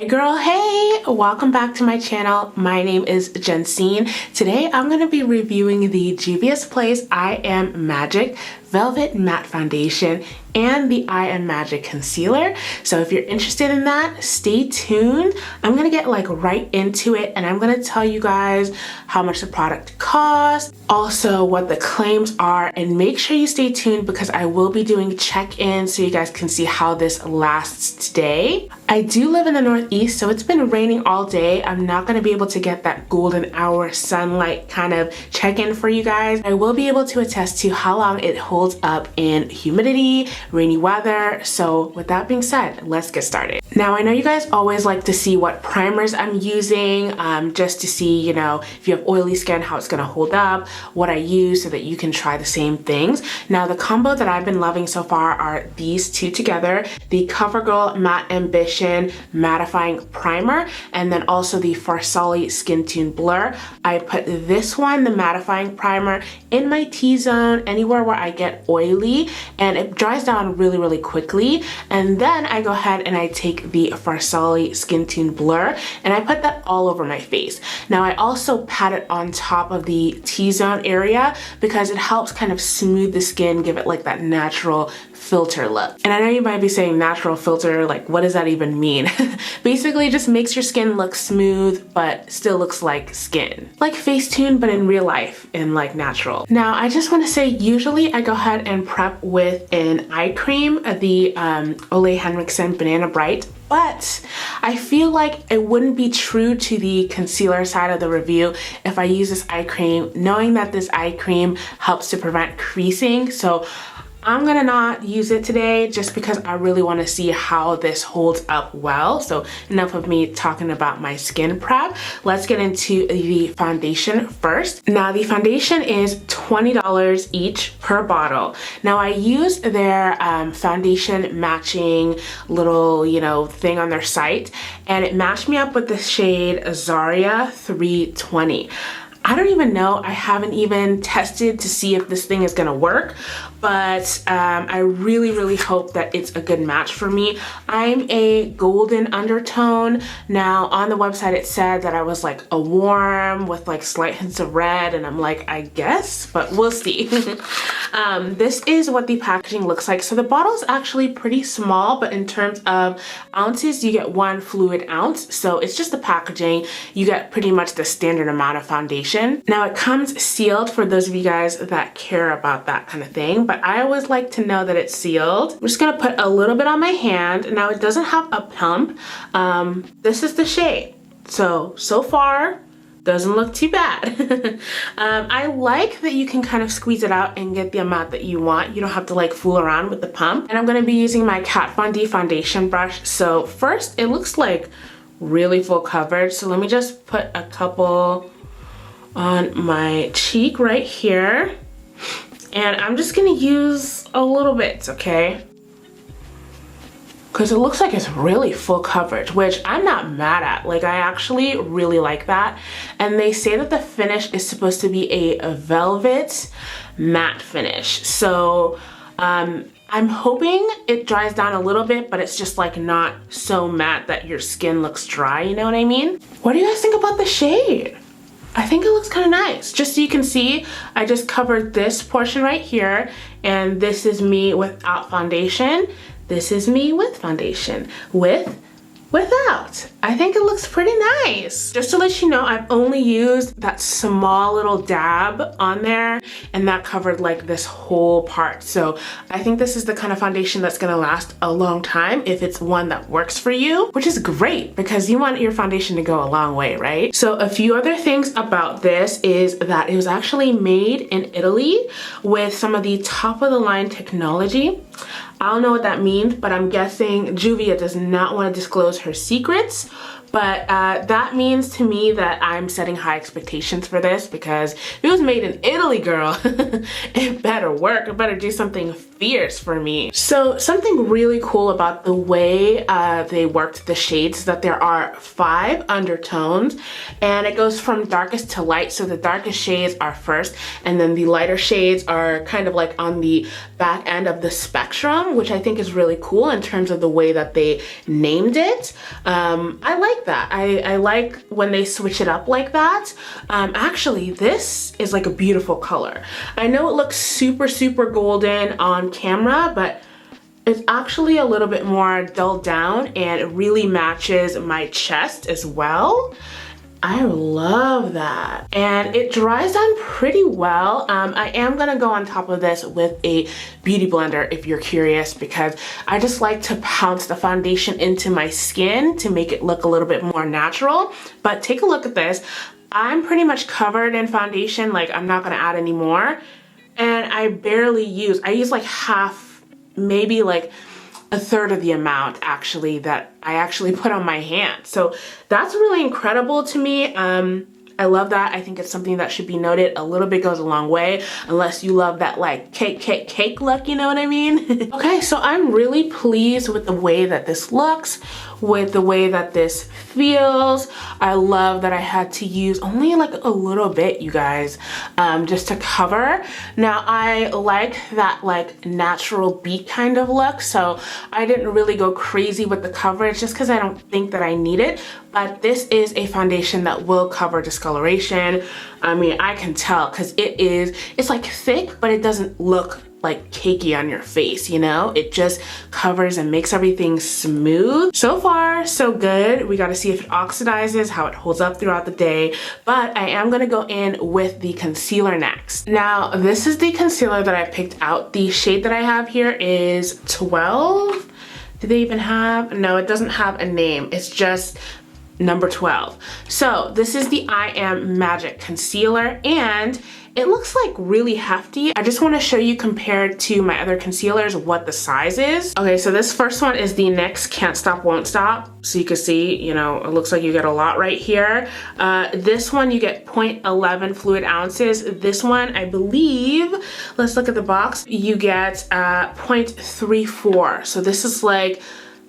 Hey girl, hey! Welcome back to my channel. My name is Jensine. Today I'm going to be reviewing the Juvia's Place I Am Magic Velvet Matte Foundation and the I Am Magic Concealer. So if you're interested in that, stay tuned. I'm gonna get like right into it and I'm gonna tell you guys how much the product costs, also what the claims are, and make sure you stay tuned because I will be doing check-in so you guys can see how this lasts today. I do live in the Northeast, so it's been raining all day. I'm not gonna be able to get that golden hour sunlight kind of check-in for you guys. I will be able to attest to how long it holds up in humidity, rainy weather. So with that being said, let's get started. Now I know you guys always like to see what primers I'm using, just to see, you know, if you have oily skin, how it's gonna hold up, what I use so that you can try the same things. Now the combo that I've been loving so far are these two together, the Covergirl Matte Ambition Mattifying Primer, and then also the Farsali Skin Tune Blur. I put this one, the mattifying primer, in my T-zone, anywhere where I get oily, and it dries down really quickly. And then I go ahead and I take the Farsali Skin Tune Blur and I put that all over my face. Now I also pat it on top of the T-zone area because it helps kind of smooth the skin, give it like that natural filter look. And I know you might be saying natural filter, like what does that even mean? Basically it just makes your skin look smooth but still looks like skin. Like Facetune but in real life and like natural. Now I just want to say usually I go ahead and prep with an eye cream, the Ole Henriksen Banana Bright, but I feel like it wouldn't be true to the concealer side of the review if I use this eye cream, knowing that this eye cream helps to prevent creasing. So I'm gonna not use it today just because I really want to see how this holds up well. So enough of me talking about my skin prep. Let's get into the foundation first. Now the foundation is $20 each per bottle. Now I used their foundation matching little, you know, thing on their site, and it matched me up with the shade Zaria 320. I don't even know, I haven't even tested to see if this thing is gonna work, but I really hope that it's a good match for me. I'm a golden undertone. Now on the website it said that I was like a warm with like slight hints of red, and I'm like, I guess, but we'll see. This is what the packaging looks like. So the bottle is actually pretty small, but in terms of ounces, you get 1 fluid ounce. So it's just the packaging. You get pretty much the standard amount of foundation. Now it comes sealed for those of you guys that care about that kind of thing, but I always like to know that it's sealed. I'm just gonna put a little bit on my hand. Now it doesn't have a pump. This is the shade. So far, doesn't look too bad. I like that you can kind of squeeze it out and get the amount that you want. You don't have to like fool around with the pump. And I'm gonna be using my Kat Von D foundation brush. So first, it looks like really full coverage. So let me just put a couple on my cheek right here. And I'm just gonna use a little bit, okay? Because it looks like it's really full coverage, which I'm not mad at. Like, I actually really like that. And they say that the finish is supposed to be a velvet matte finish. So I'm hoping it dries down a little bit, but it's just like not so matte that your skin looks dry, you know what I mean? What do you guys think about the shade? I think it looks kind of nice. Just so you can see, I just covered this portion right here, and this is me without foundation. This is me with foundation, without. I think it looks pretty nice. Just to let you know, I've only used that small little dab on there, and that covered like this whole part. So I think this is the kind of foundation that's gonna last a long time if it's one that works for you, which is great because you want your foundation to go a long way, right? So a few other things about this is that it was actually made in Italy with some of the top of the line technology. I don't know what that means, but I'm guessing Juvia does not want to disclose her secrets. But that means to me that I'm setting high expectations for this, because if it was made in Italy, girl, it better work. It better do something fierce for me. So something really cool about the way they worked the shades is that there are 5 undertones, and it goes from darkest to light. So the darkest shades are first, and then the lighter shades are kind of like on the back end of the spectrum, which I think is really cool in terms of the way that they named it. I like that. I like when they switch it up like that. Actually, this is like a beautiful color. I know it looks super, super golden on camera, but it's actually a little bit more dulled down, and it really matches my chest as well. I love that. And it dries down pretty well. I am gonna go on top of this with a beauty blender if you're curious, because I just like to pounce the foundation into my skin to make it look a little bit more natural. But take a look at this. I'm pretty much covered in foundation, like I'm not gonna add any more. And I use like half, maybe like a third of the amount actually that I actually put on my hand. So that's really incredible to me. I love that. I think it's something that should be noted. A little bit goes a long way, unless you love that like cake look, you know what I mean? Okay, so I'm really pleased with the way that this looks, with the way that this feels. I love that I had to use only like a little bit, you guys, just to cover. Now I like that like natural beat kind of look, so I didn't really go crazy with the coverage just because I don't think that I need it. But this is a foundation that will cover discoloration. I mean, I can tell because it's like thick, but it doesn't look like cakey on your face, you know? It just covers and makes everything smooth. So far, so good. We gotta see if it oxidizes, how it holds up throughout the day, but I am gonna go in with the concealer next. Now, this is the concealer that I picked out. The shade that I have here is 12. Do they even have? No, it doesn't have a name. It's just number 12. So this is the I Am Magic concealer, and it looks like really hefty. I just want to show you compared to my other concealers what the size is. Okay, so this first one is the NYX Can't Stop Won't Stop. So you can see, you know, it looks like you get a lot right here. This one you get 0.11 fluid ounces. This one, I believe, let's look at the box, you get 0.34. So this is like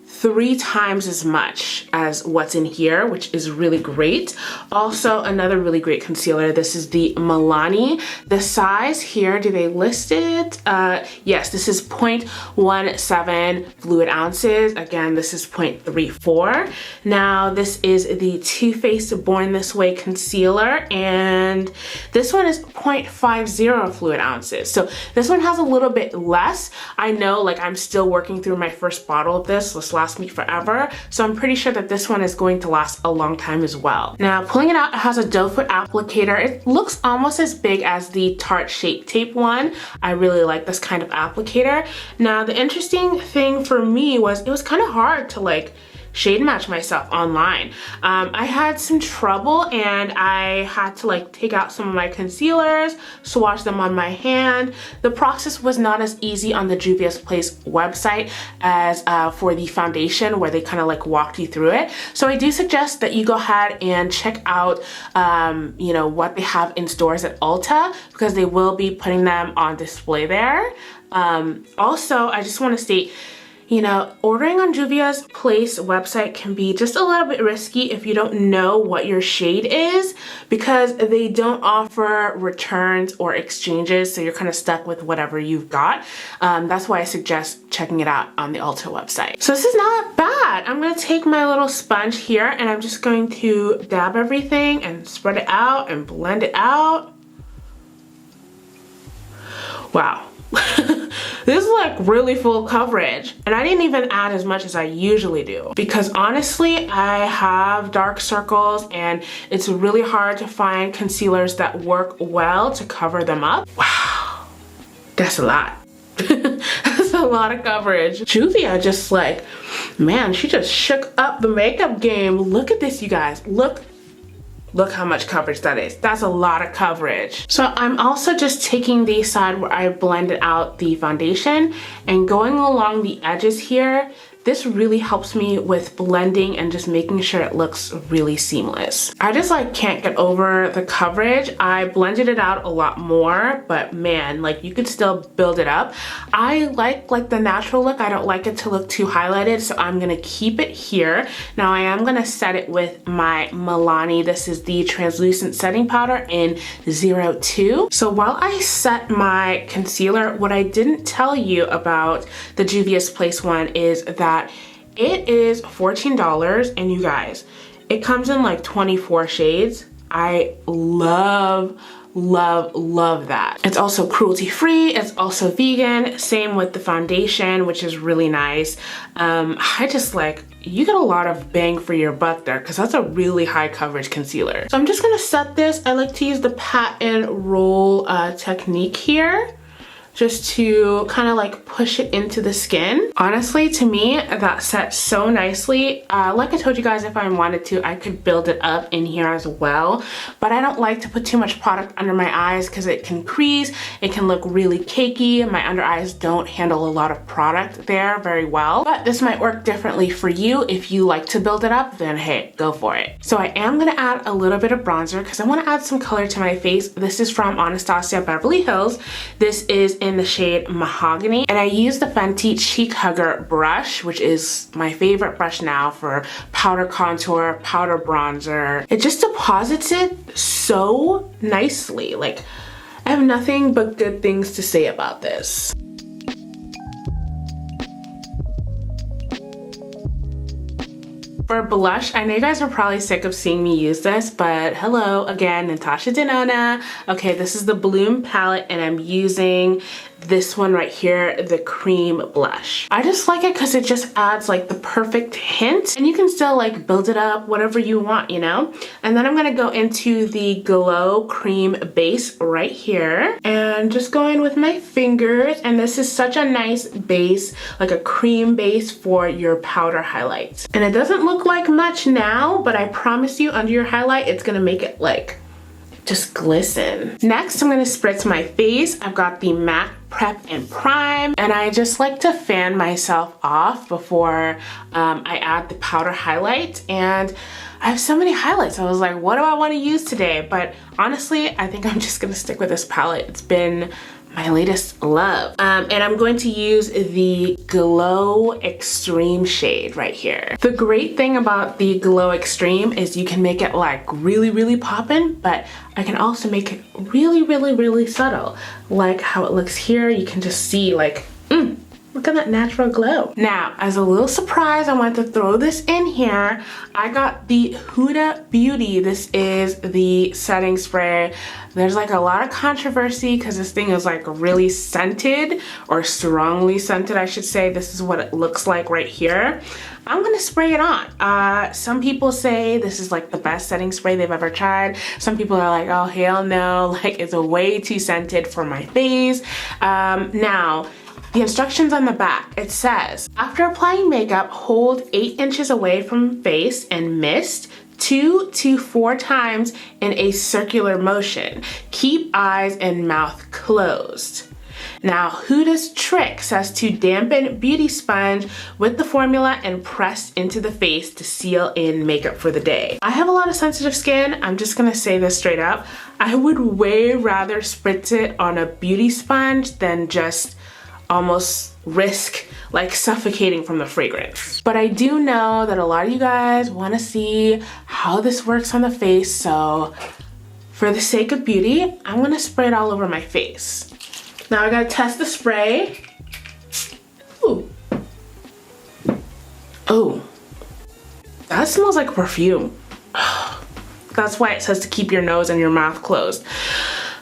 3 times as much as what's in here, which is really great. Also, another really great concealer. This is the Milani. The size here, do they list it? Yes, this is 0.17 fluid ounces. Again, this is 0.34. Now, this is the Too Faced Born This Way concealer, and this one is 0.50 fluid ounces. So this one has a little bit less. I know, like, I'm still working through my first bottle of this. This last me forever, so I'm pretty sure that this one is going to last a long time as well. Now, pulling it out, it has a doe foot applicator. It looks almost as big as the Tarte Shape Tape one. I really like this kind of applicator. Now, the interesting thing for me was it was kind of hard to like shade match myself online. I had some trouble, and I had to like take out some of my concealers, swatch them on my hand. The process was not as easy on the Juvia's Place website as for the foundation, where they kind of like walked you through it. So I do suggest that you go ahead and check out you know, what they have in stores at Ulta, because they will be putting them on display there. Also, I just want to state, you know, ordering on Juvia's Place website can be just a little bit risky if you don't know what your shade is, because they don't offer returns or exchanges, so you're kind of stuck with whatever you've got. That's why I suggest checking it out on the Ulta website. So this is not bad. I'm going to take my little sponge here, and I'm just going to dab everything and spread it out and blend it out. Wow. This is like really full coverage, and I didn't even add as much as I usually do, because honestly I have dark circles and it's really hard to find concealers that work well to cover them up. Wow, that's a lot. That's a lot of coverage. Juvia just like, man, she just shook up the makeup game. Look at this, you guys. Look how much coverage that is. That's a lot of coverage. So I'm also just taking the side where I blended out the foundation and going along the edges here this really helps me with blending and just making sure it looks really seamless. I just like can't get over the coverage. I blended it out a lot more, but man, like you could still build it up. I like the natural look. I don't like it to look too highlighted, so I'm gonna keep it here. Now I am gonna set it with my Milani. This is the translucent setting powder in 02. So while I set my concealer, what I didn't tell you about the Juvia's Place one is that it is $14, and you guys, it comes in like 24 shades. I love that. It's also cruelty free, it's also vegan, same with the foundation, which is really nice. I just like, you get a lot of bang for your buck there because that's a really high coverage concealer. So I'm just gonna set this. I like to use the pat and roll technique here, just to kind of like push it into the skin. Honestly, to me, that sets so nicely. Like I told you guys, if I wanted to, I could build it up in here as well, but I don't like to put too much product under my eyes because it can crease, it can look really cakey. My under eyes don't handle a lot of product there very well, but this might work differently for you. If you like to build it up, then hey, go for it. So I am gonna add a little bit of bronzer because I wanna add some color to my face. This is from Anastasia Beverly Hills. This is in the shade Mahogany, and I use the Fenty Cheek Hugger brush, which is my favorite brush now for powder contour, powder bronzer. It just deposits it so nicely. Like, I have nothing but good things to say about this. For blush, I know you guys are probably sick of seeing me use this, but hello again, Natasha Denona. Okay, this is the Bloom palette, and I'm using this one right here, the cream blush. I just like it because it just adds like the perfect hint, and you can still like build it up whatever you want, you know? And then I'm gonna go into the Glow cream base right here and just go in with my fingers. And this is such a nice base, like a cream base for your powder highlights. And it doesn't look like much now, but I promise you under your highlight, it's gonna make it like just glisten. Next, I'm gonna spritz my face. I've got the MAC Prep and Prime, and I just like to fan myself off before I add the powder highlight. And I have so many highlights. I was like, what do I want to use today? But honestly, I think I'm just gonna stick with this palette. It's been my latest love. And I'm going to use the Glow Extreme shade right here. The great thing about the Glow Extreme is you can make it like really poppin', but I can also make it really subtle. Like how it looks here, you can just see like, look at that natural glow. Now, as a little surprise, I wanted to throw this in here. I got the Huda Beauty. This is the setting spray. There's like a lot of controversy because this thing is like really scented, or strongly scented, I should say. This is what it looks like right here. I'm gonna spray it on. Some people say this is like the best setting spray they've ever tried. Some people are like, oh hell no, like it's way too scented for my face. Now, the instructions on the back, it says, after applying makeup, hold 8 inches away from face and mist 2 to 4 times in a circular motion. Keep eyes and mouth closed. Now, Huda's trick says to dampen beauty sponge with the formula and press into the face to seal in makeup for the day. I have a lot of sensitive skin. I'm just gonna say this straight up. I would way rather spritz it on a beauty sponge than just almost risk like suffocating from the fragrance. But I do know that a lot of you guys want to see how this works on the face, so for the sake of beauty, I'm gonna spray it all over my face. Now I gotta test the spray. Ooh. Oh, that smells like perfume. That's why it says to keep your nose and your mouth closed.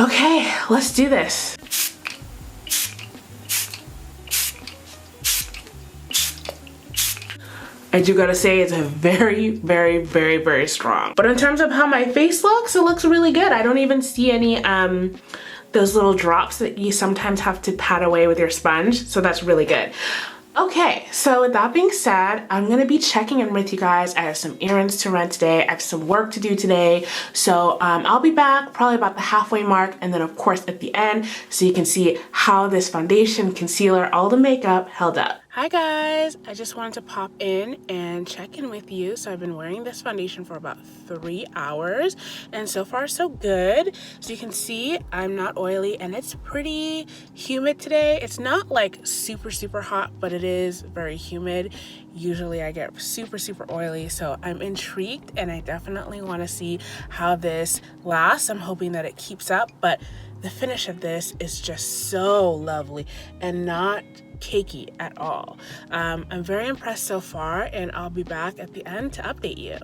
Okay, let's do this. I do gotta say it's a very strong. But in terms of how my face looks, it looks really good. I don't even see any those little drops that you sometimes have to pat away with your sponge, so that's really good. Okay, so with that being said, I'm gonna be checking in with you guys. I have some errands to run today. I have some work to do today. So I'll be back probably about the halfway mark, and then of course at the end, so you can see how this foundation, concealer, all the makeup held up. Hi guys, I just wanted to pop in and check in with you. So I've been wearing this foundation for about 3 hours and so far so good. So you can see I'm not oily and it's pretty humid today. It's not like super hot, but it is very humid. Usually I get super oily, so I'm intrigued and I definitely want to see how this lasts. I'm hoping that it keeps up, but the finish of this is just so lovely and not cakey at all. I'm very impressed so far and I'll be back at the end to update you.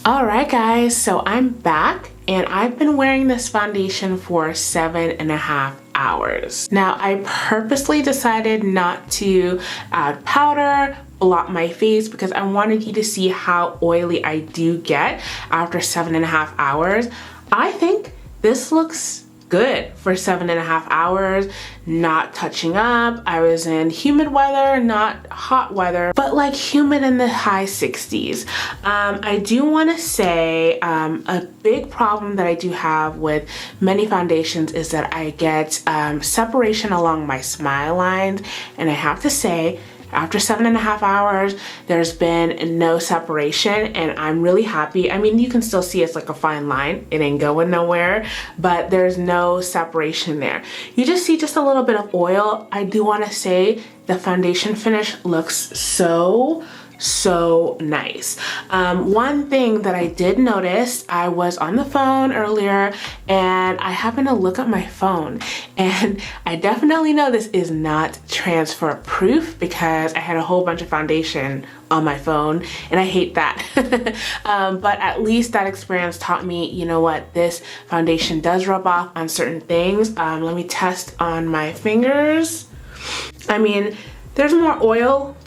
Alright guys, so I'm back and I've been wearing this foundation for 7.5 hours. Now I purposely decided not to add powder, blot my face, because I wanted you to see how oily I do get after 7.5 hours. I think this looks good for 7.5 hours, not touching up. I was in humid weather, not hot weather, but like humid in the high 60s. I do want to say a big problem that I do have with many foundations is that I get separation along my smile lines, and I have to say, after 7.5 hours, there's been no separation and I'm really happy. I mean, you can still see it's like a fine line. It ain't going nowhere, but there's no separation there. You just see just a little bit of oil. I do want to say the foundation finish looks so nice. One thing that I did notice, I was on the phone earlier and I happened to look at my phone and I definitely know this is not transfer proof because I had a whole bunch of foundation on my phone and I hate that. But at least that experience taught me, you know what, this foundation does rub off on certain things. Let me test on my fingers. I mean, there's more oil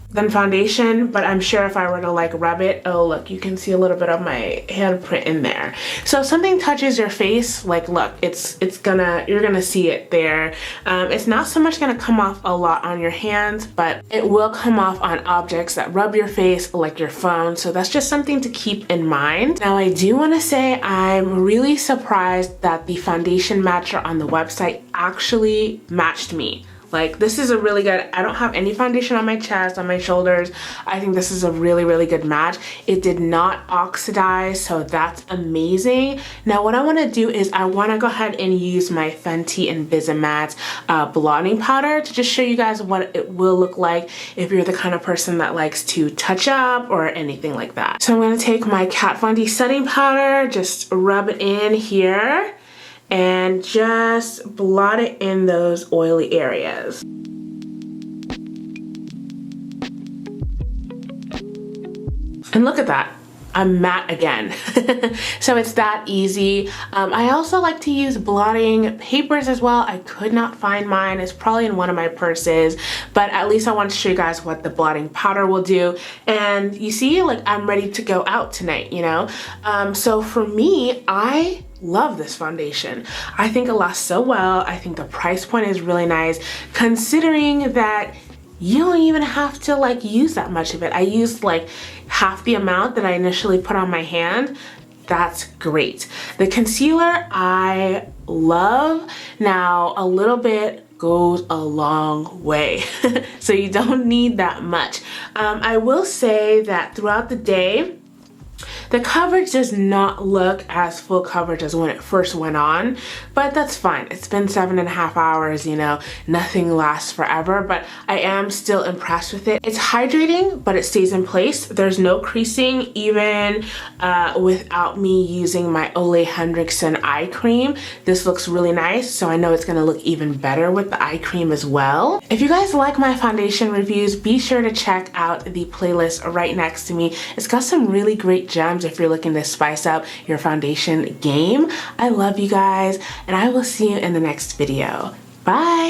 than foundation, but I'm sure if I were to like rub it, oh look, you can see a little bit of my handprint in there. So if something touches your face, like look, you're gonna see it there. It's not so much gonna come off a lot on your hands, but it will come off on objects that rub your face, like your phone. So that's just something to keep in mind. Now I do want to say I'm really surprised that the foundation matcher on the website actually matched me. Like, this is a really good, I don't have any foundation on my chest, on my shoulders. I think this is a really good match. It did not oxidize, so that's amazing. Now what I want to do is I want to go ahead and use my Fenty Invisimatte blotting powder to just show you guys what it will look like if you're the kind of person that likes to touch up or anything like that. So I'm going to take my Kat Von D setting powder, just rub it in here, and just blot it in those oily areas. And look at that, I'm matte again. So it's that easy. I also like to use blotting papers as well. I could not find mine. It's probably in one of my purses, but at least I want to show you guys what the blotting powder will do. And you see, like, I'm ready to go out tonight, you know? So for me, I love this foundation. I think it lasts so well. I think the price point is really nice considering that you don't even have to like use that much of it. I used like half the amount that I initially put on my hand. That's great. The concealer I love. Now a little bit goes a long way. So you don't need that much. I will say that throughout the day, the coverage does not look as full coverage as when it first went on, but that's fine. It's been 7.5 hours, you know, nothing lasts forever, but I am still impressed with it. It's hydrating, but it stays in place. There's no creasing even without me using my Ole Henriksen eye cream. This looks really nice, so I know it's gonna look even better with the eye cream as well. If you guys like my foundation reviews, be sure to check out the playlist right next to me. It's got some really great gems if you're looking to spice up your foundation game. I love you guys, and I will see you in the next video. Bye!